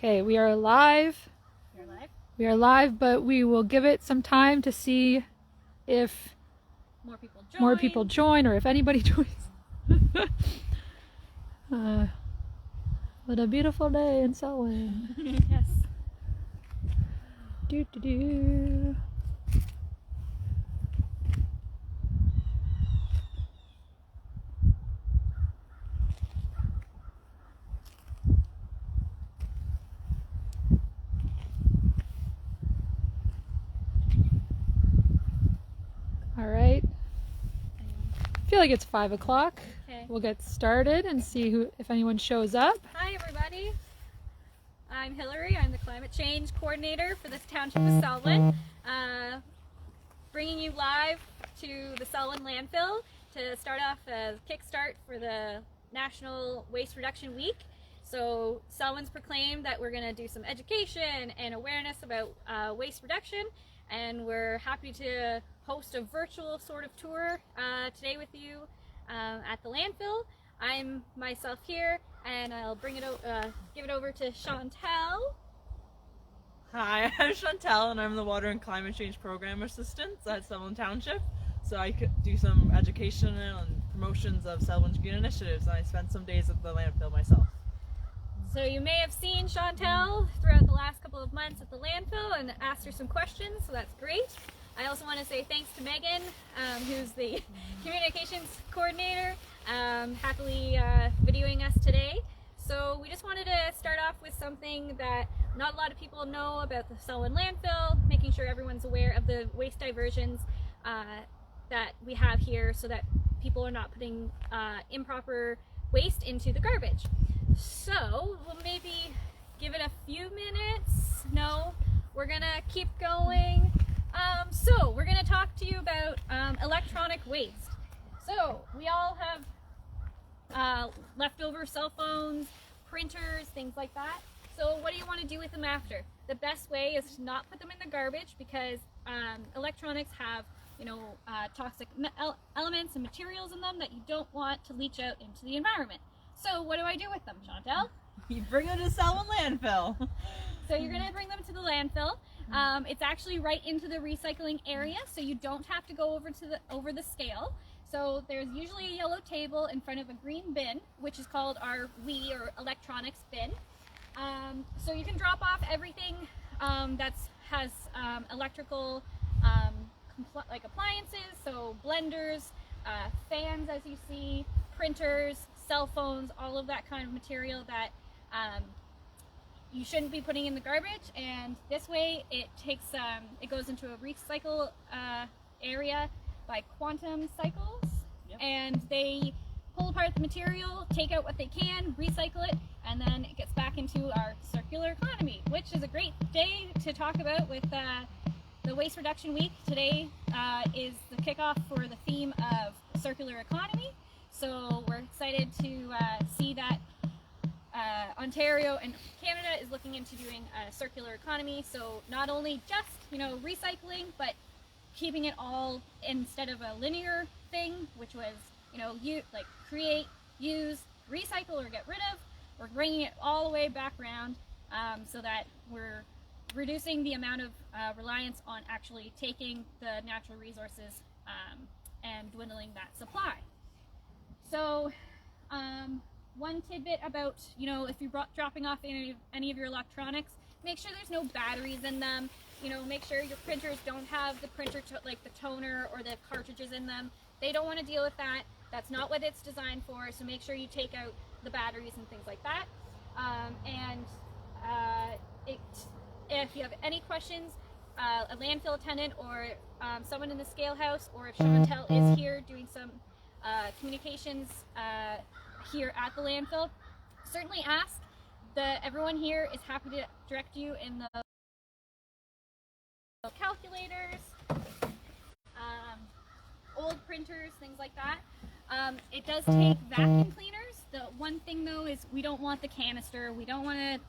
Okay, we are live. You're live? We are live, but we will give it some time to see if more people join or if anybody joins. What a beautiful day in Selwyn. Yes. Do do do. All right. I feel like it's 5 o'clock. Okay. We'll get started and see if anyone shows up. Hi everybody. I'm Hillary. I'm the climate change coordinator for this township of Selwyn. Bringing you live to the Selwyn landfill to start off a kickstart for the National Waste Reduction Week. So Selwyn's proclaimed that we're going to do some education and awareness about waste reduction, and we're happy to host a virtual sort of tour today with you at the landfill. I'm myself here, and I'll give it over to Chantel. Hi, I'm Chantel, and I'm the Water and Climate Change Program Assistant at Selwyn Township. So I could do some education and promotions of Selwyn's green initiatives, and I spent some days at the landfill myself. So you may have seen Chantel throughout the last couple of months at the landfill and asked her some questions, so that's great. I also want to say thanks to Megan, who's the communications coordinator, happily videoing us today. So we just wanted to start off with something that not a lot of people know about the Selwyn landfill, making sure everyone's aware of the waste diversions that we have here so that people are not putting improper waste into the garbage. So we'll maybe give it a few minutes. No, we're gonna keep going. So we're gonna talk to you about electronic waste. So we all have leftover cell phones, printers, things like that. So what do you want to do with them after? The best way is to not put them in the garbage, because electronics have, toxic elements and materials in them that you don't want to leach out into the environment. So what do I do with them, Chantel? You bring them to Selwyn landfill. So you're going to bring them to the landfill. It's actually right into the recycling area, so you don't have to go over the scale. So there's usually a yellow table in front of a green bin, which is called our or electronics bin. So you can drop off everything that has electrical like appliances, so blenders, fans as you see, printers, cell phones, all of that kind of material that you shouldn't be putting in the garbage. And this way it takes it goes into a recycle area by Quantum Cycles. Yep. And they pull apart the material, take out what they can, recycle it, and then it gets back into our circular economy, which is a great day to talk about with the Waste Reduction Week. Today is the kickoff for the theme of circular economy. So we're excited to see that Ontario and Canada is looking into doing a circular economy. So not only just, recycling, but keeping it all, instead of a linear thing, which was, create, use, recycle, or get rid of, we're bringing it all the way back around, so that we're reducing the amount of reliance on actually taking the natural resources and dwindling that supply. So one tidbit about, if you're dropping off any of your electronics, make sure there's no batteries in them. Make sure your printers don't have the like the toner or the cartridges in them. They don't want to deal with that. That's not what it's designed for. So make sure you take out the batteries and things like that. If you have any questions, a landfill attendant or someone in the scale house, or if Chantel is here doing some communications here at the landfill, certainly ask. Everyone here is happy to direct you in the calculators, old printers, things like that. It does take vacuum cleaners. The one thing though is we don't want the canister. We don't want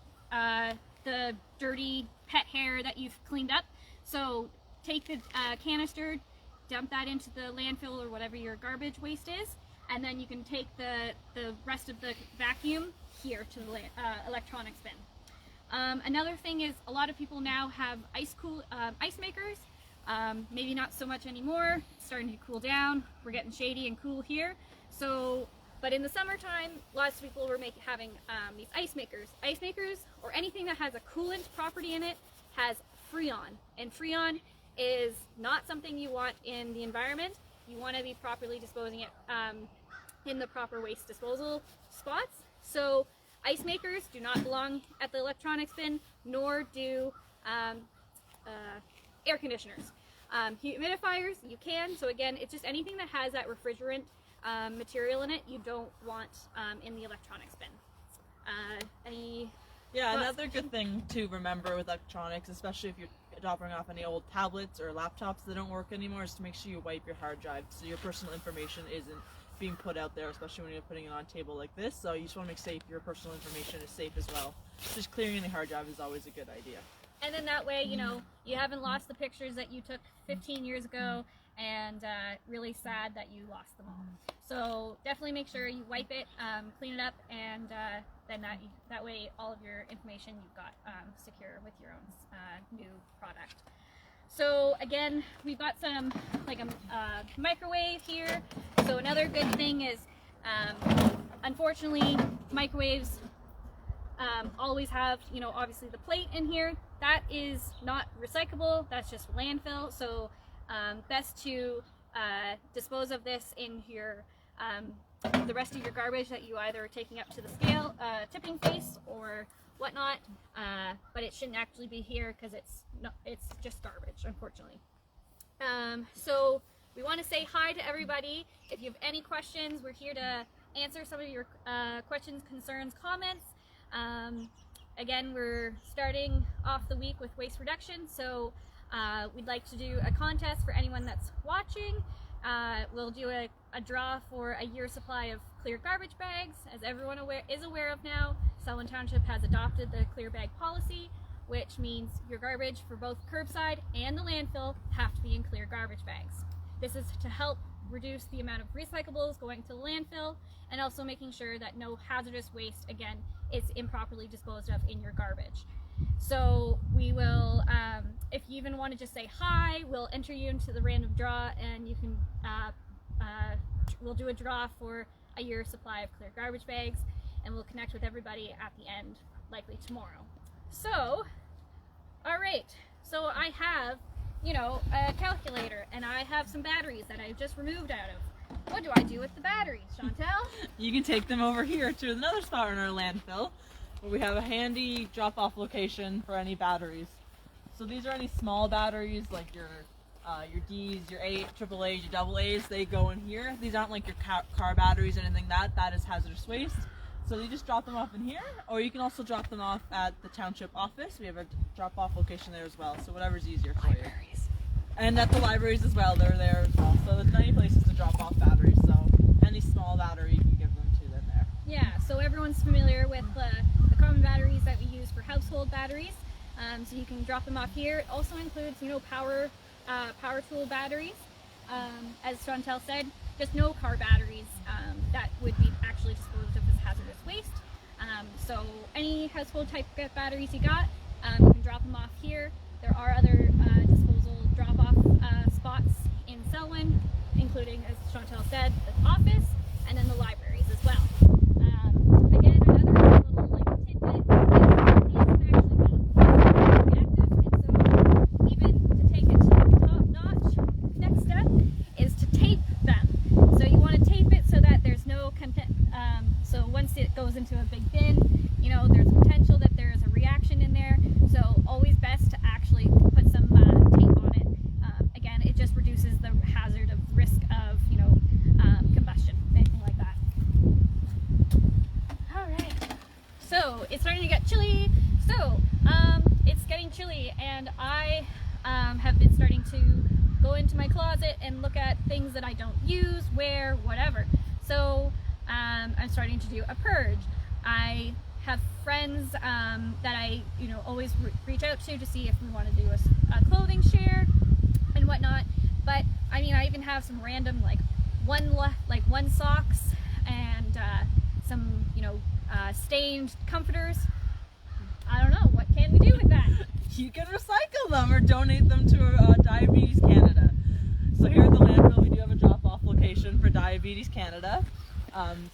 the dirty pet hair that you've cleaned up. So take the canister, dump that into the landfill or whatever your garbage waste is, and then you can take the rest of the vacuum here to the electronics bin. Another thing is a lot of people now have ice makers. Maybe not so much anymore. It's starting to cool down. We're getting shady and cool here. So, but in the summertime, lots of people were having these ice makers. Ice makers, or anything that has a coolant property in it, has Freon. And Freon is not something you want in the environment. You want to be properly disposing it in the proper waste disposal spots. So ice makers do not belong at the electronics bin, nor do air conditioners. Humidifiers, you can. So again, it's just anything that has that refrigerant material in it, you don't want in the electronics bin. Another good thing to remember with electronics, especially if you're dropping off any old tablets or laptops that don't work anymore, is to make sure you wipe your hard drive so your personal information isn't being put out there, especially when you're putting it on a table like this. So you just want to make safe your personal information is safe as well. Just clearing any hard drive is always a good idea. And then that way, you know, you haven't lost the pictures that you took 15 years ago, and really sad that you lost them all. So definitely make sure you wipe it, clean it up, and then that way all of your information you've got secure with your own new product. So again, we've got some, like a microwave here. So another good thing is, unfortunately, microwaves always have, you know, obviously the plate in here. That is not recyclable, that's just landfill. So best to dispose of this in your, the rest of your garbage that you either are taking up to the scale, tipping face or whatnot, but it shouldn't actually be here because it's just garbage, unfortunately. So we want to say hi to everybody. If you have any questions, we're here to answer some of your questions, concerns, comments. Again, we're starting off the week with waste reduction, so we'd like to do a contest for anyone that's watching. We'll do a draw for a year's supply of clear garbage bags. As everyone is aware of now, Selwyn Township has adopted the clear bag policy, which means your garbage for both curbside and the landfill have to be in clear garbage bags. This is to help reduce the amount of recyclables going to the landfill, and also making sure that no hazardous waste, again, is improperly disposed of in your garbage. So we will, if you even want to just say hi, we'll enter you into the random draw, and you can, we'll do a draw for a year's supply of clear garbage bags, and we'll connect with everybody at the end, likely tomorrow. So, all right, so I have, you know, a calculator, and I have some batteries that I've just removed out of. What do I do with the batteries, Chantel? You can take them over here to another spot in our landfill, where we have a handy drop-off location for any batteries. So these are any small batteries, like your D's, your AAAs, your AA's, they go in here. These aren't like your car batteries or anything that is hazardous waste. So you just drop them off in here, or you can also drop them off at the township office. We have a drop-off location there as well, so whatever's easier for you. And at the libraries as well, they're there as well. So there's many places to drop off batteries, so any small battery you can give them to them there. Yeah, so everyone's familiar with the common batteries that we use for household batteries. So you can drop them off here. It also includes, you know, power tool batteries. As Chantel said, just no car batteries that would be actually disposed of as hazardous waste. So any household type batteries you got, you can drop them off here. There are other disposal drop-off spots in Selwyn, including, as Chantel said, the office and then the libraries as well. Again, another little like tidbit is these can actually be reactive, and so even to take it to the top notch, next step is to tape them. So you want to tape it so that there's no content. So once it goes into a big bin, you know, there's a potential that there is a reaction in there. So always best to actually put some tape on it. Again, it just reduces the hazard of risk of, you know, combustion, anything like that. All right. So it's starting to get chilly. So it's getting chilly, and I have been starting to go into my closet and look at things that I don't use, wear, whatever. So I'm starting to do a purge. I have friends that I, you know, always reach out to see if we want to do a clothing share and whatnot. But I mean, I even have some random like one socks and some, you know, stained comforters. I don't know what can we do with that? You can recycle them or donate them to Diabetes Canada. So here at the landfill, we do have a drop-off location for Diabetes Canada.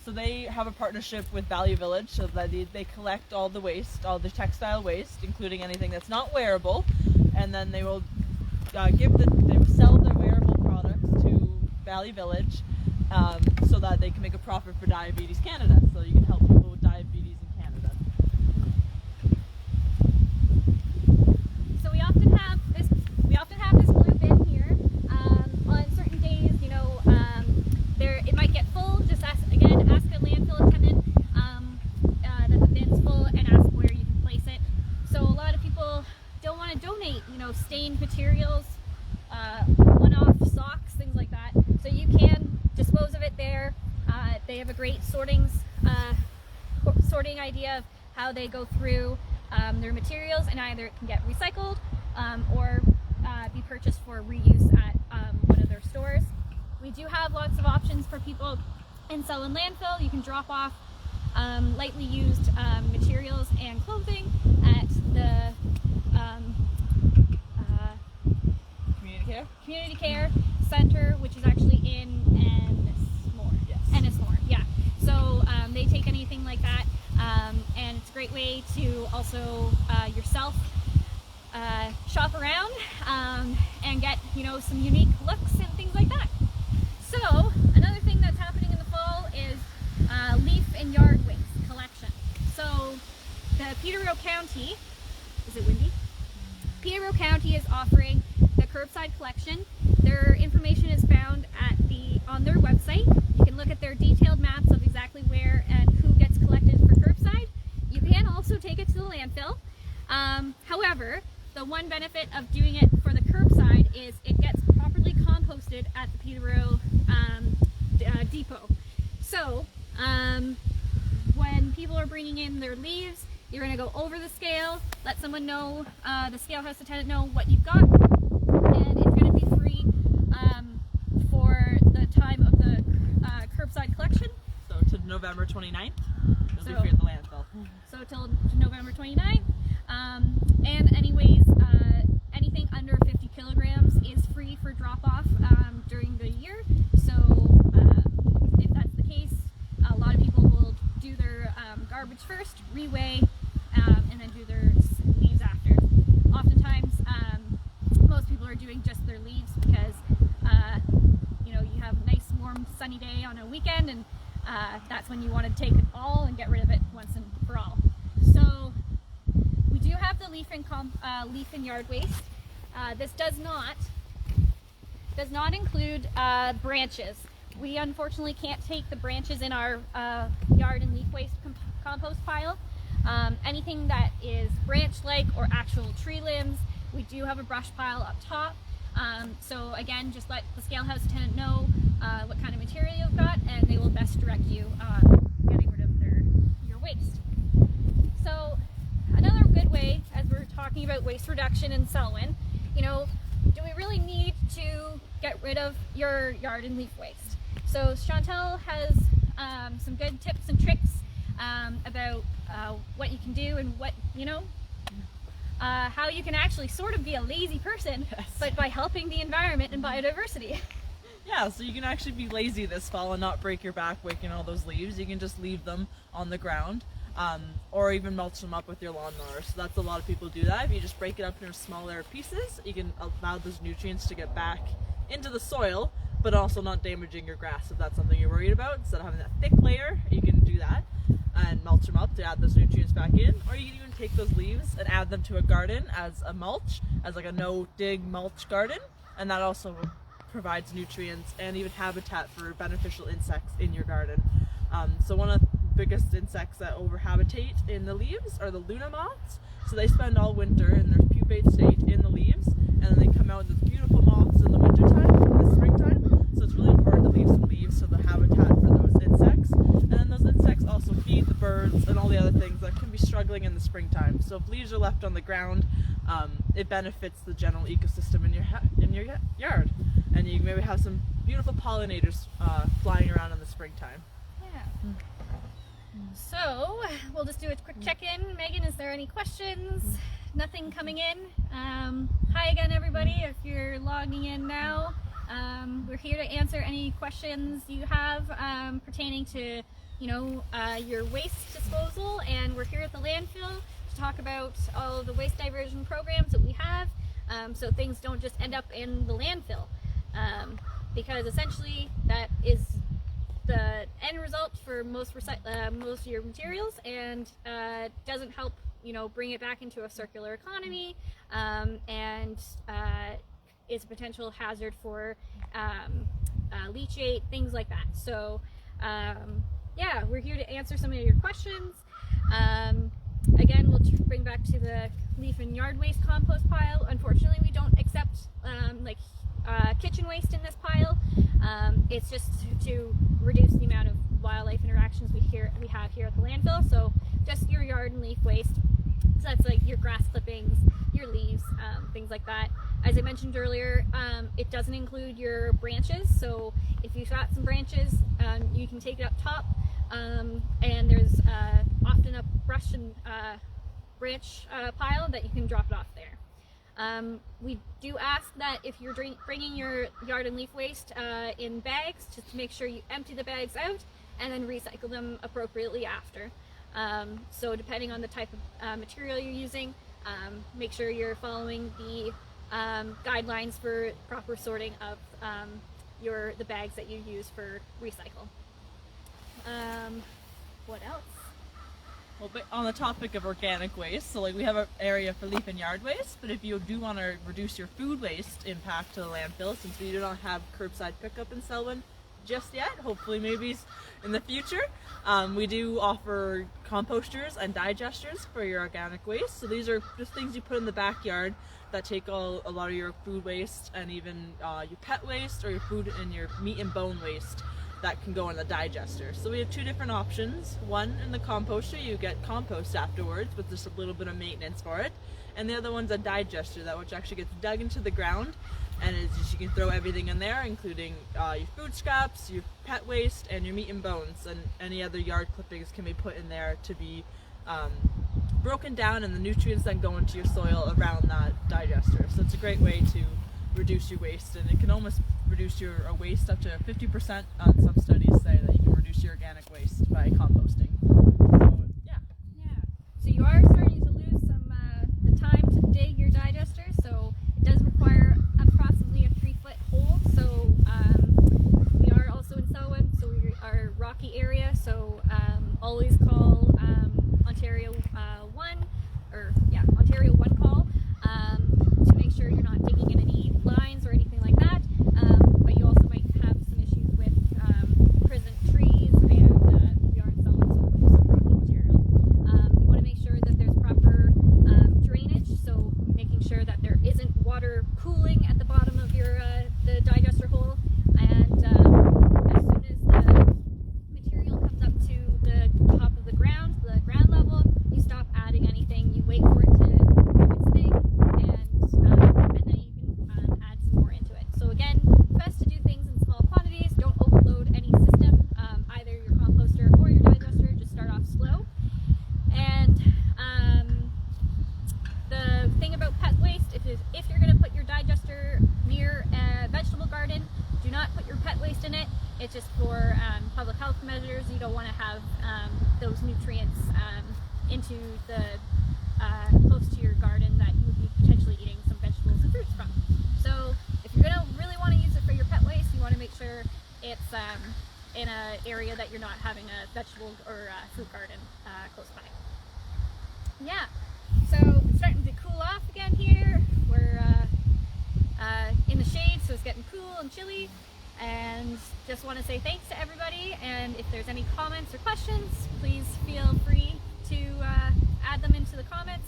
So they have a partnership with Value Village, so that they collect all the waste, all the textile waste, including anything that's not wearable, and then they will they will sell the wearable products to Value Village, so that they can make a profit for Diabetes Canada. So you can help people with diabetes in Canada. So we often have this blue bin here. On certain days, you know, it might get full. Just ask a landfill attendant that the bin's full and ask where you can place it. So a lot of people don't want to donate, you know, stained materials, one-off socks, things like that. So you can dispose of it there. They have a great sorting idea of how they go through their materials, and either it can get recycled or be purchased for reuse at one of their stores. We do have lots of options for people in Selwyn Landfill. You can drop off lightly used materials and clothing at the Community Care Center, which is actually in Ennismore. Yes. Ennismore, yeah. So they take anything like that, and it's a great way to also yourself shop around and get, you know, some unique looks and things like that. So another thing that's happening in the fall is leaf and yard waste collection. So the Peterborough County, is it windy? Peterborough County is offering the curbside collection. Their information is found on their website. You can look at their detailed maps of exactly where and who gets collected for curbside. You can also take it to the landfill. However, the one benefit of doing it for the curbside is it gets properly composted at the Peterborough depot. So when people are bringing in their leaves, you're going to go over the scale, let someone know, the scale house attendant know what you've got, and it's going to be free for the time of the curbside collection. So to November 29th, it'll be free at the landfill. So till November 29th. And anyways, anything under 50 kilograms is free for drop-off during the year. So if that's the case, a lot of people will do their garbage first, reweigh, and then do their leaves after. Oftentimes, most people are doing just their leaves because you know, you have a nice warm sunny day on a weekend, and that's when you want to take it all and get rid of it once and for all. So we do have the leaf and yard waste. This does not include branches. We unfortunately can't take the branches in our yard and leaf waste compost pile. Anything that is branch-like or actual tree limbs, we do have a brush pile up top. So again, just let the scale house attendant know what kind of material you've got, and they will best direct you on getting rid of your waste. So another good way, as we're talking about waste reduction in Selwyn, you know, do we really need to get rid of your yard and leaf waste? So Chantel has some good tips and tricks about what you can do and what, you know, how you can actually sort of be a lazy person, yes, but by helping the environment and biodiversity. Yeah, so you can actually be lazy this fall and not break your back waking all those leaves. You can just leave them on the ground, or even mulch them up with your lawnmower. So that's a lot of people do that. If you just break it up into smaller pieces, you can allow those nutrients to get back into the soil, but also not damaging your grass if that's something you're worried about. Instead of having that thick layer, you can do that and mulch them up to add those nutrients back in. Or you can even take those leaves and add them to a garden as a mulch, as like a no-dig mulch garden, and that also provides nutrients and even habitat for beneficial insects in your garden. So one of the biggest insects that overhabitate in the leaves are the Luna moths. So they spend all winter in their pupate state in the leaves, and then they come out as beautiful moths in the wintertime, in the springtime. So it's really important to leave some leaves so the habitat for those insects. And then those insects also feed the birds and all the other things that can be struggling in the springtime. So if leaves are left on the ground, it benefits the general ecosystem in your yard. And you maybe have some beautiful pollinators flying around in the springtime. Yeah. So we'll just do a quick check-in. Megan, is there any questions? Nothing coming in. Hi again, everybody. If you're logging in now, we're here to answer any questions you have pertaining to, your waste disposal. And we're here at the landfill to talk about all of the waste diversion programs that we have, so things don't just end up in the landfill. Because essentially that is the end result for most of your materials, and doesn't help bring it back into a circular economy, and is a potential hazard for leachate, things like that. So yeah, we're here to answer some of your questions. Again, we'll bring back to the leaf and yard waste compost pile. Unfortunately, we don't accept kitchen waste in this pile. It's just to reduce the amount of wildlife interactions we have here at the landfill. So just your yard and leaf waste. So that's like your grass clippings, your leaves, things like that. As I mentioned earlier, it doesn't include your branches. So if you've got some branches, you can take it up top, and there's often a brush and branch pile that you can drop it off there. We do ask that if you're bringing your yard and leaf waste in bags, just to make sure you empty the bags out and then recycle them appropriately after. So depending on the type of material you're using, make sure you're following the guidelines for proper sorting of the bags that you use for recycle. What else? Well, but on the topic of organic waste, so we have an area for leaf and yard waste, but if you do want to reduce your food waste impact to the landfill, since we do not have curbside pickup in Selwyn just yet, hopefully maybe in the future, we do offer composters and digesters for your organic waste. So these are just things you put in the backyard that take a lot of your food waste, and even your pet waste or your food and your meat and bone waste that can go in the digester. So we have two different options. One, in the composter, you get compost afterwards with just a little bit of maintenance for it. And the other one's a digester, which actually gets dug into the ground, and you can throw everything in there, including your food scraps, your pet waste, and your meat and bones, and any other yard clippings can be put in there to be broken down, and the nutrients then go into your soil around that digester. So it's a great way to reduce your waste, and it can almost reduce your waste up to 50%. Some studies say that you can reduce your organic waste by composting. So yeah. So you are starting to lose some the time to dig your digester, so it does require approximately a 3-foot hole. So we are also in Selwyn, so we are rocky area, so always call Ontario 1 call to make sure you're not digging in any lines or anything like that. But you also might have some issues with prison trees, and we are in Selwyn, so some rocky material. You want to make sure that there's proper drainage, so making sure that there isn't water pooling at the bottom of your the digester hole, and as soon as the material comes up to the top of the ground level, you stop adding anything. You wait for it to do its thing, and then you can add some more into it. So again, best to do things in small quantities. Don't overload any system, either your composter or your digester. Just start off slow. And the thing about pet waste, if you're going to put your digester near a vegetable garden, do not put your pet waste in it. It's just for public health measures. You don't want to have those nutrients into the close to your garden that you would be potentially eating some vegetables and fruits from. So if you're going to really want to use it for your pet waste, you want to make sure it's in an area that you're not having a vegetable or fruit garden close by. Yeah, so it's starting to cool off again here. We're in the shade, so it's getting cool and chilly. And just want to say thanks to everybody, and if there's any comments or questions, please feel free to add them into the comments.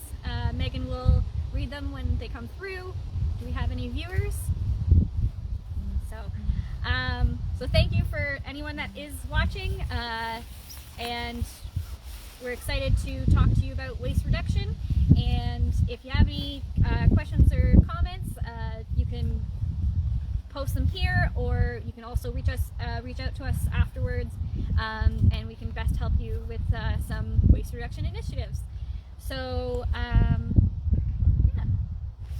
Megan will read them when they come through. Do we have any viewers? So thank you for anyone that is watching, and we're excited to talk to you about waste reduction. And if you have any questions or comments, you can post them here, or you can also reach us reach out to us afterwards, and we can best help you with some waste reduction initiatives. So yeah,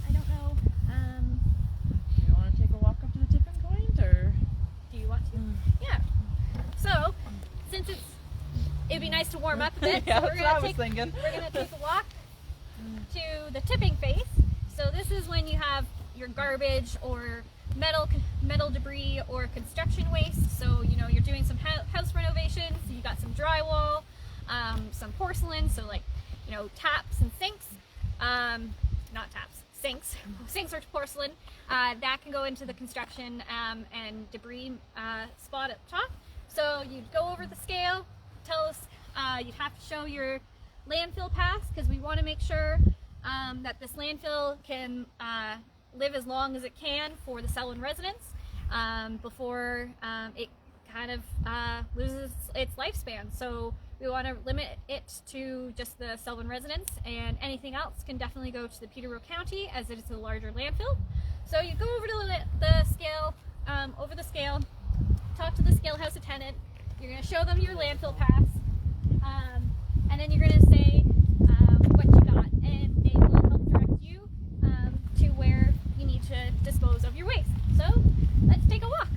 I don't know. Do you want to take a walk up to the tipping point, or? Do you want to? Yeah. So since it'd be nice to warm up a bit, Yeah, so that's what I was thinking. we're gonna take a walk to the tipping face. So this is when you have your garbage or metal debris or construction waste. So you know you're doing some house renovations. So you got some drywall, some porcelain. So like you know taps and sinks. Not taps, sinks. Sinks are porcelain. That can go into the construction and debris spot up top. So you'd go over the scale. Tell us. You'd have to show your landfill pass because we want to make sure that this landfill can live as long as it can for the Selwyn residents before it kind of loses its lifespan. So we want to limit it to just the Selwyn residents, and anything else can definitely go to the Peterborough County as it is a larger landfill. So you go over to the scale, talk to the scale house attendant. You're going to show them your landfill pass, and then you're going to say what you got, and they will help direct you to where you need to dispose of your waste. So let's take a walk.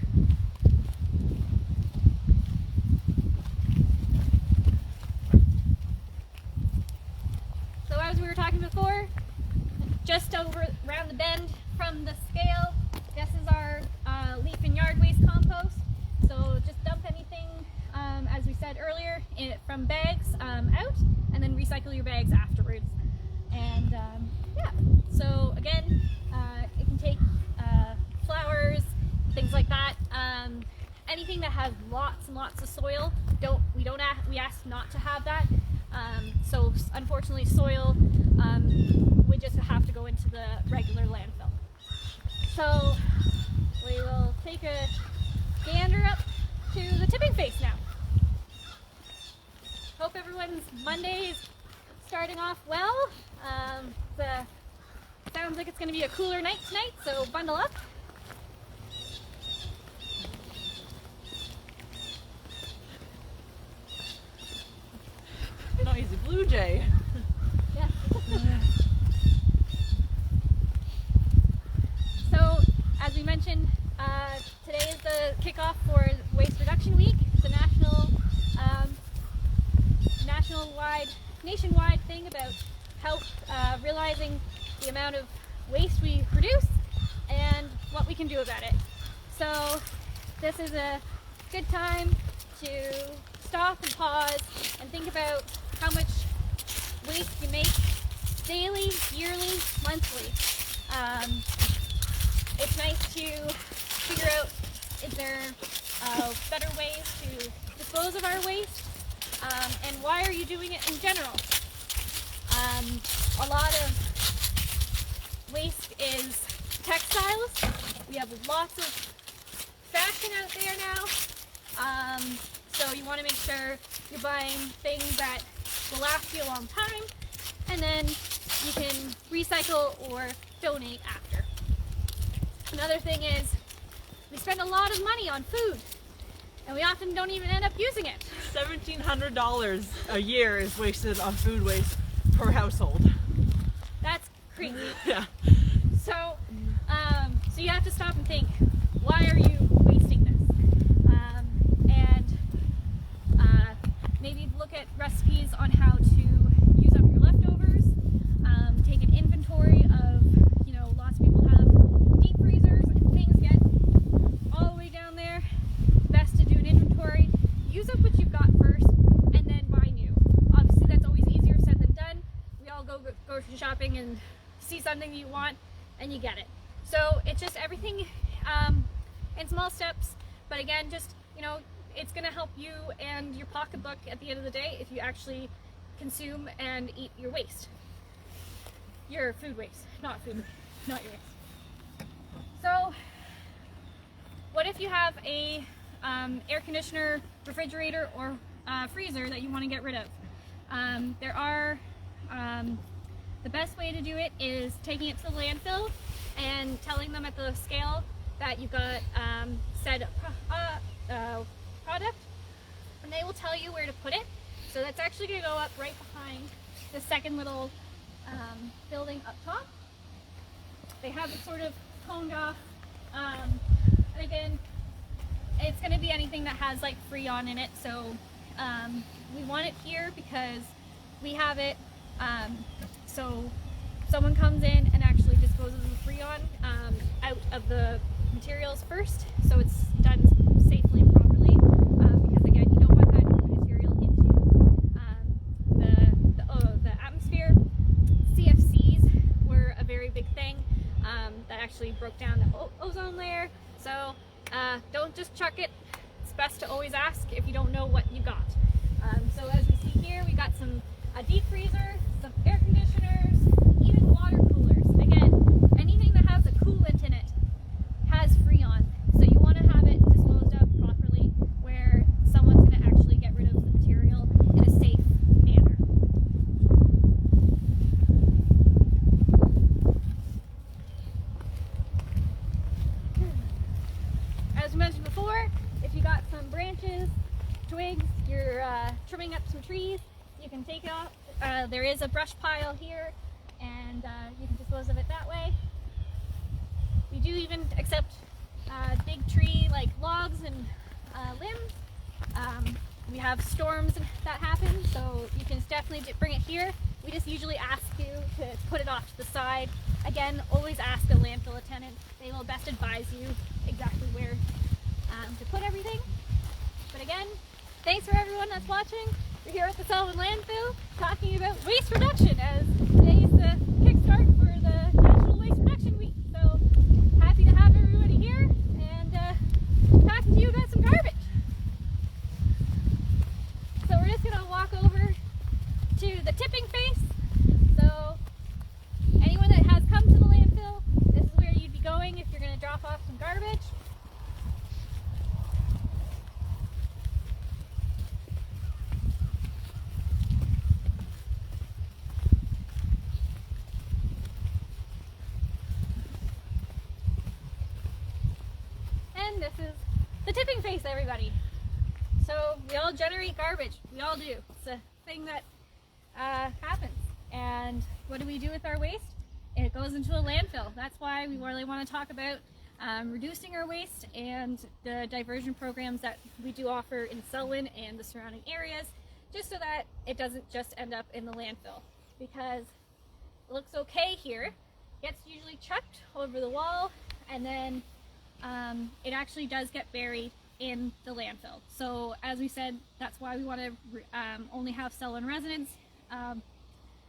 So as we were talking before, just over around the bend from the scale, this is our leaf and yard waste compost. So just dump anything, as we said earlier, from bags out, and then recycle your bags afterwards. And yeah, so again, it can take flowers, things like that. Anything that has lots and lots of soil, we ask not to have that. So unfortunately, soil would just have to go into the regular landfill. So we will take a gander up to the tipping face now. Hope everyone's Monday is starting off well. Sounds like it's going to be a cooler night tonight, so bundle up. Noisy blue jay. Yeah. So, as we mentioned, today is the kickoff for Waste Reduction Week, the nationwide thing about health, realizing the amount of waste we produce and what we can do about it. So, this is a good time to stop and pause and think about how much waste you make daily, yearly, monthly. It's nice to figure out, is there better ways to dispose of our waste, and why are you doing it in general? A lot of waste is textiles. We have lots of fashion out there now, so you want to make sure you're buying things that will last you a long time, and then you can recycle or donate after. Another thing is we spend a lot of money on food, and we often don't even end up using it. $1,700 a year is wasted on food waste per household. That's crazy. Yeah. So, so you have to stop and think, why are you wasting this? Maybe look at recipes on how to use up your leftovers. Take an inventory of, lots of people have deep freezers and things get all the way down there. Best to do an inventory. Use up what you've got first and then buy new. Obviously that's always easier said than done. We all go grocery shopping and see something you want and you get it. So it's just everything in small steps, but again, just, it's going to help you and your pocketbook at the end of the day if you actually consume and eat your waste. Your food waste, not your waste. So, what if you have a air conditioner, refrigerator, or freezer that you want to get rid of? The best way to do it is taking it to the landfill and telling them at the scale that you've got said product, and they will tell you where to put it. So that's actually going to go up right behind the second little building up top. They have it sort of toned off. And again, it's going to be anything that has like Freon in it. So we want it here because we have it. So someone comes in and actually disposes the Freon out of the materials first, so it's done safely and properly. Because again, you don't want that material into the atmosphere. CFCs were a very big thing that actually broke down the ozone layer. So don't just chuck it. It's best to always ask if you don't know what you got. So as we see here, we got a deep freezer, some air conditioners, even water coolers. Again, anything that has a coolant in it has Freon. So you want to have it disposed of properly where someone's going to actually get rid of the material in a safe manner. As we mentioned before, if you got some branches, twigs, you're trimming up some trees, you can take it off. There is a brush pile here, and you can dispose of it that way. We do even accept big tree like logs and limbs. We have storms that happen, so you can definitely bring it here. We just usually ask you to put it off to the side. Again, always ask a landfill attendant. They will best advise you exactly where to put everything. But again, thanks for everyone that's watching. We're here at the Selwyn Landfill talking about waste reduction, as today is the kickstart for the National Waste Reduction Week. So happy to have everybody here and talking to you about some garbage. So we're just going to walk over to the tipping face. So anyone that has come to the landfill, this is where you'd be going if you're going to drop off some garbage. And this is the tipping face, everybody. So we all generate garbage. We all do. It's a thing that happens. And what do we do with our waste? It goes into a landfill. That's why we really want to talk about reducing our waste and the diversion programs that we do offer in Selwyn and the surrounding areas, just so that it doesn't just end up in the landfill. Because it looks okay here, gets usually chucked over the wall, and then it actually does get buried in the landfill. So as we said, that's why we want to only have Selwyn residents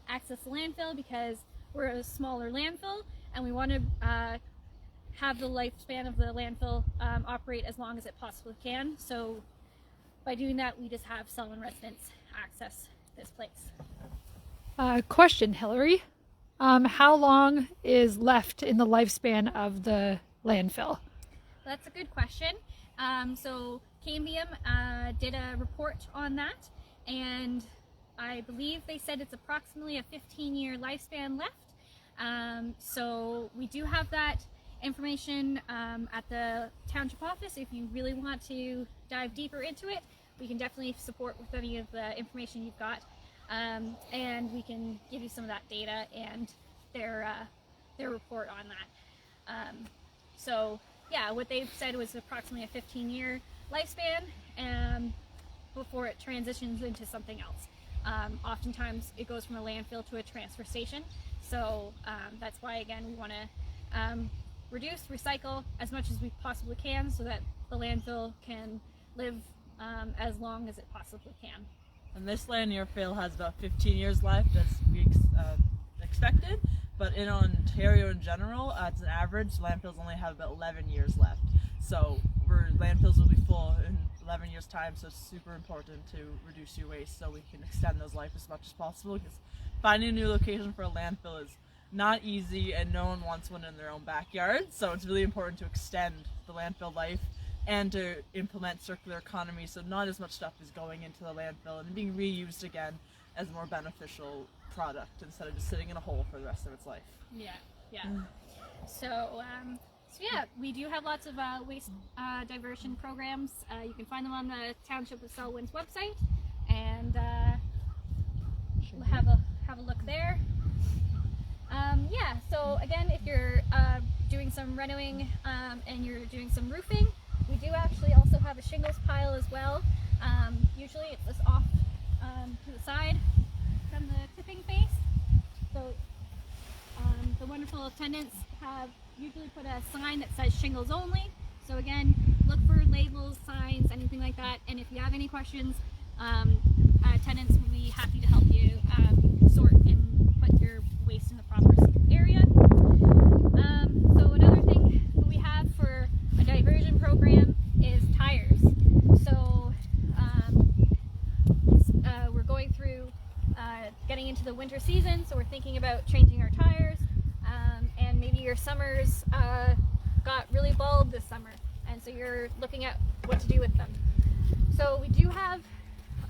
access the landfill, because we're a smaller landfill and we want to have the lifespan of the landfill operate as long as it possibly can. So by doing that, we just have Selwyn residents access this place. Question, Hillary. How long is left in the lifespan of the landfill? That's a good question. So Cambium did a report on that, and I believe they said it's approximately a 15-year lifespan left. So we do have that information at the township office. If you really want to dive deeper into it, we can definitely support with any of the information you've got, and we can give you some of that data and their report on that. So yeah, what they've said was approximately a 15-year lifespan before it transitions into something else. Oftentimes it goes from a landfill to a transfer station. So that's why, again, we want to reduce, recycle as much as we possibly can so that the landfill can live as long as it possibly can. And this landfill has about 15 years left, as we expected. But in Ontario in general, as an average, landfills only have about 11 years left. So landfills will be full in 11 years' time, so it's super important to reduce your waste so we can extend those life as much as possible, because finding a new location for a landfill is not easy and no one wants one in their own backyard. So it's really important to extend the landfill life and to implement circular economy, so not as much stuff is going into the landfill and being reused again as a more beneficial product instead of just sitting in a hole for the rest of its life. Yeah. So So yeah, we do have lots of waste diversion programs. You can find them on the Township of Selwyn's website, and have a look there. Yeah, so again, if you're doing some renoving and you're doing some roofing, we do actually also have a shingles pile as well. Usually it's just off to the side from the tipping face. So the wonderful attendants have usually put a sign that says shingles only. So again, look for labels, signs, anything like that. And if you have any questions, attendants will be happy to help you sort and put your waste in the proper area. So another thing we have for a diversion program is tires. So we're going through getting into the winter season, so we're thinking about changing our tires, and maybe your summers got really bald this summer, and so you're looking at what to do with them. So we do have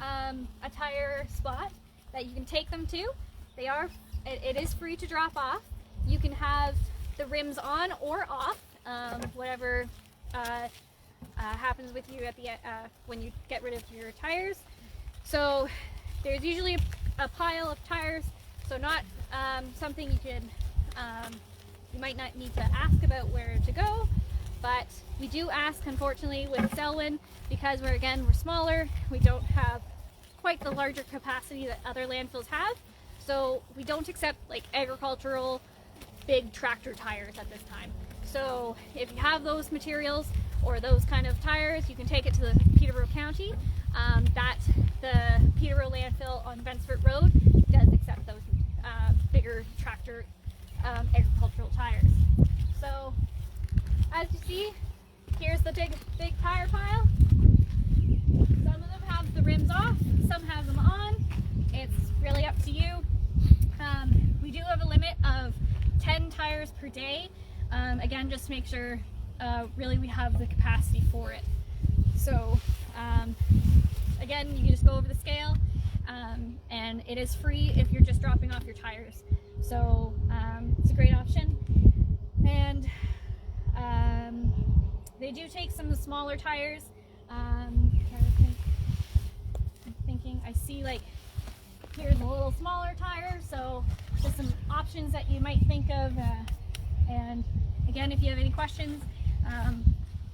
a tire spot that you can take them to. It is free to drop off. You can have the rims on or off, whatever happens with you at the when you get rid of your tires. So there's usually a pile of tires, so not something you might not need to ask about where to go, but we do ask, unfortunately, with Selwyn, because we're smaller, we don't have quite the larger capacity that other landfills have, so we don't accept like agricultural big tractor tires at this time. So if you have those materials or those kind of tires, you can take it to the Peterborough County. The Peterborough landfill on Bensford Road does accept those bigger tractor agricultural tires. So as you see, here's the big tire pile. Some of them have the rims off, some have them on. It's really up to you. We do have a limit of 10 tires per day. Again, just to make sure really we have the capacity for it. So again, you can just go over the scale, and it is free if you're just dropping off your tires. So it's a great option. And they do take some of the smaller tires. I'm thinking, I see like here's a little smaller tire, so just some options that you might think of. And again, if you have any questions,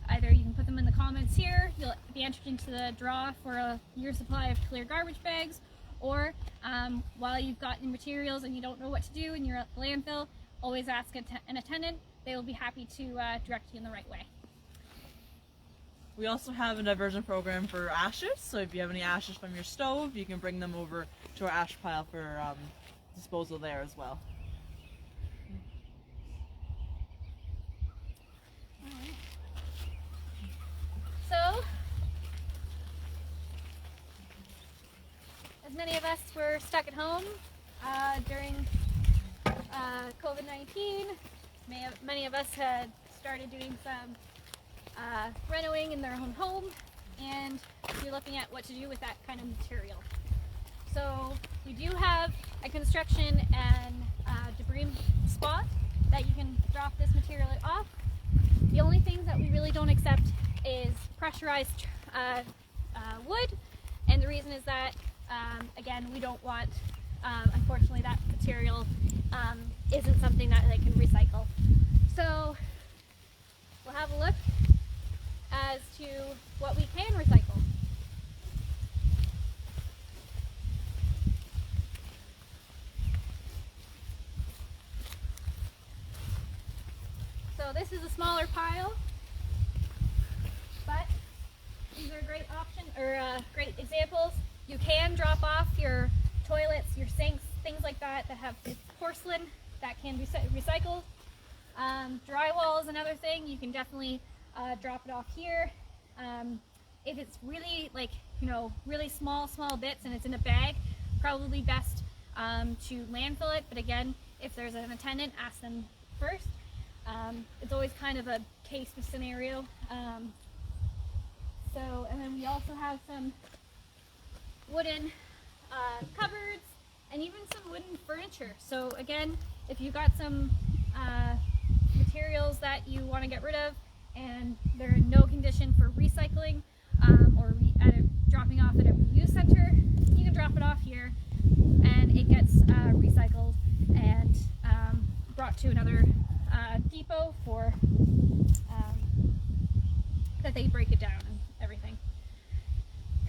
either you can put them in the comments here, you'll be entered into the draw for a year's supply of clear garbage bags, or while you've got your materials and you don't know what to do and you're at the landfill, always ask an attendant. They will be happy to direct you in the right way. We also have a diversion program for ashes, so if you have any ashes from your stove, you can bring them over to our ash pile for disposal there as well. So, as many of us were stuck at home during COVID-19, many of us had started doing some renovating in their own home, and you're looking at what to do with that kind of material. So we do have a construction and debris spot that you can drop this material off. The only things that we really don't accept is pressurized wood, and the reason is that again, we don't want, unfortunately, that material isn't something that they can recycle. So we'll have a look as to what we can recycle. So this is a smaller pile, but these are great options, or great examples. You can drop off your toilets, your sinks, things like that have porcelain that can be recycled. Drywall is another thing. You can definitely drop it off here. If it's really really small bits and it's in a bag, probably best to landfill it. But again, if there's an attendant, ask them first. It's always kind of a case scenario. And then we also have some wooden cupboards and even some wooden furniture. So again, if you've got some materials that you want to get rid of and they're in no condition for recycling or dropping off at a reuse center, you can drop it off here and it gets recycled and brought to another depot for that they break it down and everything.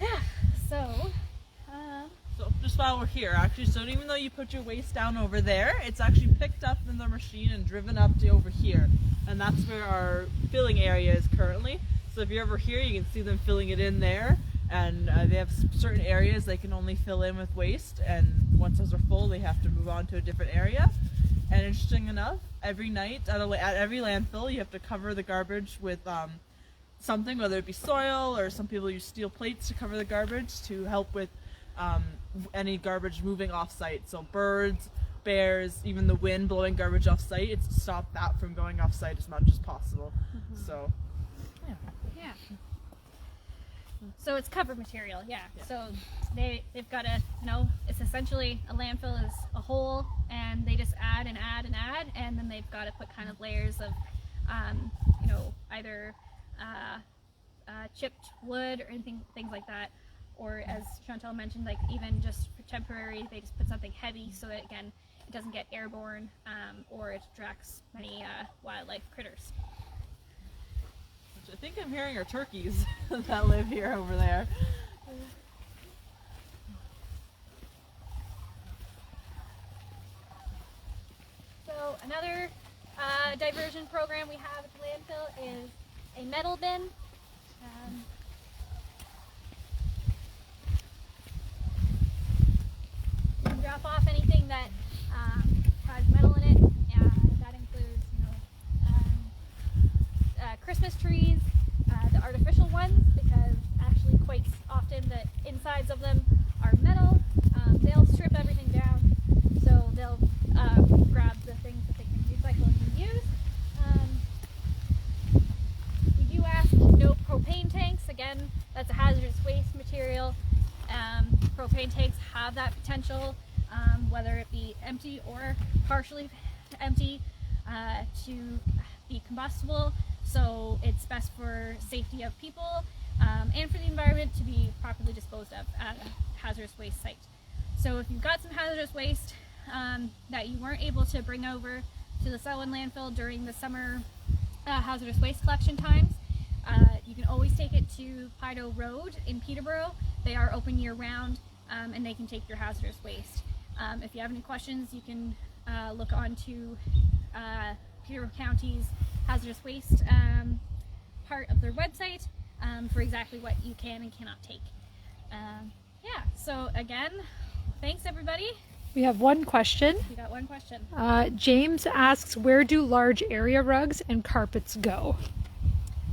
Yeah, so just while we're here, actually, so even though you put your waste down over there, it's actually picked up in the machine and driven up to over here, and that's where our filling area is currently. So if you're over here, you can see them filling it in there, and they have certain areas they can only fill in with waste, and once those are full, they have to move on to a different area. And interesting enough, every night at every landfill, you have to cover the garbage with something, whether it be soil, or some people use steel plates to cover the garbage to help with any garbage moving off site. So birds, bears, even the wind blowing garbage off site, it's to stop that from going off site as much as possible. So yeah. So it's cover material, yeah. So they've got a, it's essentially a landfill is a hole, and they just add and add and add, and then they've got to put kind of layers of, either chipped wood or things like that, or as Chantal mentioned, like even just for temporary, they just put something heavy so that again it doesn't get airborne or it attracts many wildlife critters. I think I'm hearing our turkeys that live here over there. So another diversion program we have at the landfill is a metal bin. You can drop off anything that has metal in it. That includes, Christmas trees, the artificial ones, because actually quite often the insides of them are metal. They'll strip everything down, so they'll grab the things that they can recycle and reuse. We do ask no propane tanks. Again, that's a hazardous waste material. Propane tanks have that potential, whether it be empty or partially empty, to be combustible. So it's best for safety of people and for the environment to be properly disposed of at a hazardous waste site. So if you've got some hazardous waste that you weren't able to bring over to the Selwyn landfill during the summer hazardous waste collection times, you can always take it to Pido Road in Peterborough. They are open year round, and they can take your hazardous waste. If you have any questions, you can look onto Peterborough County's hazardous waste part of their website for exactly what you can and cannot take. Yeah, so again, thanks everybody. We have one question. We got one question. James asks, where do large area rugs and carpets go?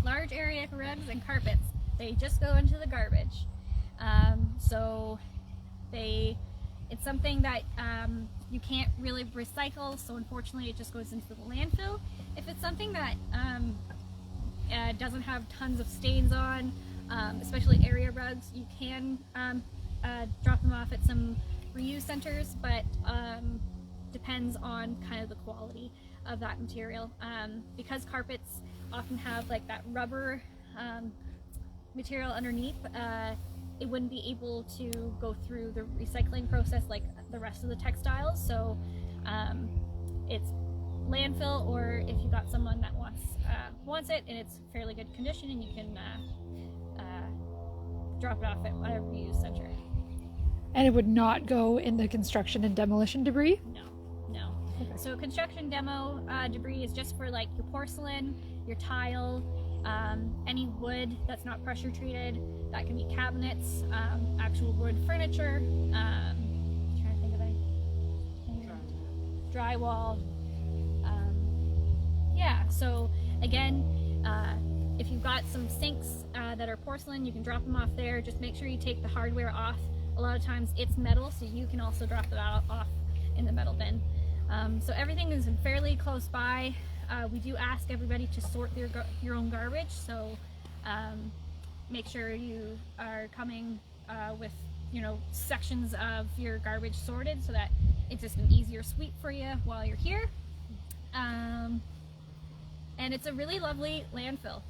Large area rugs and carpets, they just go into the garbage. So it's something that you can't really recycle, so unfortunately it just goes into the landfill. If it's something that doesn't have tons of stains on, especially area rugs, you can drop them off at some reuse centers, but depends on kind of the quality of that material. Because carpets often have like that rubber material underneath, it wouldn't be able to go through the recycling process like the rest of the textiles. So it's landfill, or if you got someone that wants it and it's fairly good condition, and you can drop it off at a reuse center. And it would not go in the construction and demolition debris? No. Okay. So construction demo debris is just for like your porcelain, your tile, any wood that's not pressure treated. That can be cabinets, actual wood furniture. I'm trying to think of anything. Drywall. Yeah. So again, if you've got some sinks that are porcelain, you can drop them off there. Just make sure you take the hardware off. A lot of times it's metal, so you can also drop it off in the metal bin. So everything is fairly close by. We do ask everybody to sort your own garbage, so make sure you are coming with sections of your garbage sorted, so that it's just an easier sweep for you while you're here. and it's a really lovely landfill.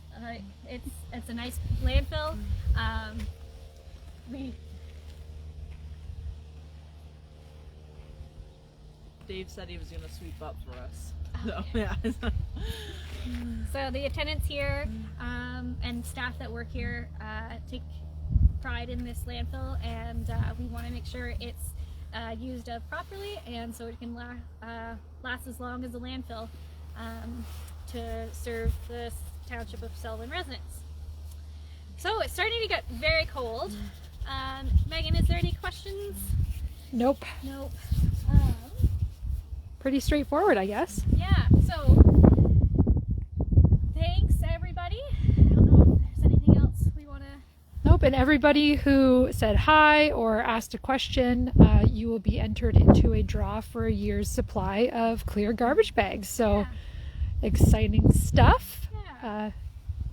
It's a nice landfill. Dave said he was going to sweep up for us. Okay. So, yeah. So the attendants here and staff that work here take pride in this landfill, and we want to make sure it's used up properly, and so it can last as long as the landfill to serve the township of Selwyn residents. So it's starting to get very cold. Megan, is there any questions? Nope. Nope. Pretty straightforward, I guess. Yeah, so thanks everybody. I don't know if there's anything else we want to... Nope, and everybody who said hi or asked a question, you will be entered into a draw for a year's supply of clear garbage bags. So exciting stuff. Yeah.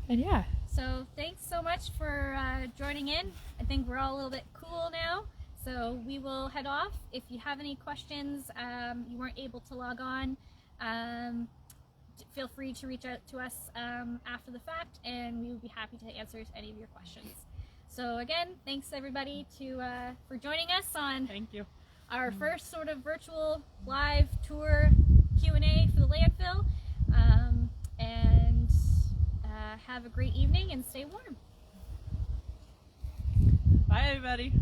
And yeah. So thanks so much for joining in. I think we're all a little bit cool now. So we will head off. If you have any questions, you weren't able to log on, feel free to reach out to us after the fact, and we would be happy to answer any of your questions. So again, thanks everybody for joining us on Thank you. our first sort of virtual live tour Q&A for the landfill. And have a great evening and stay warm. Bye, everybody.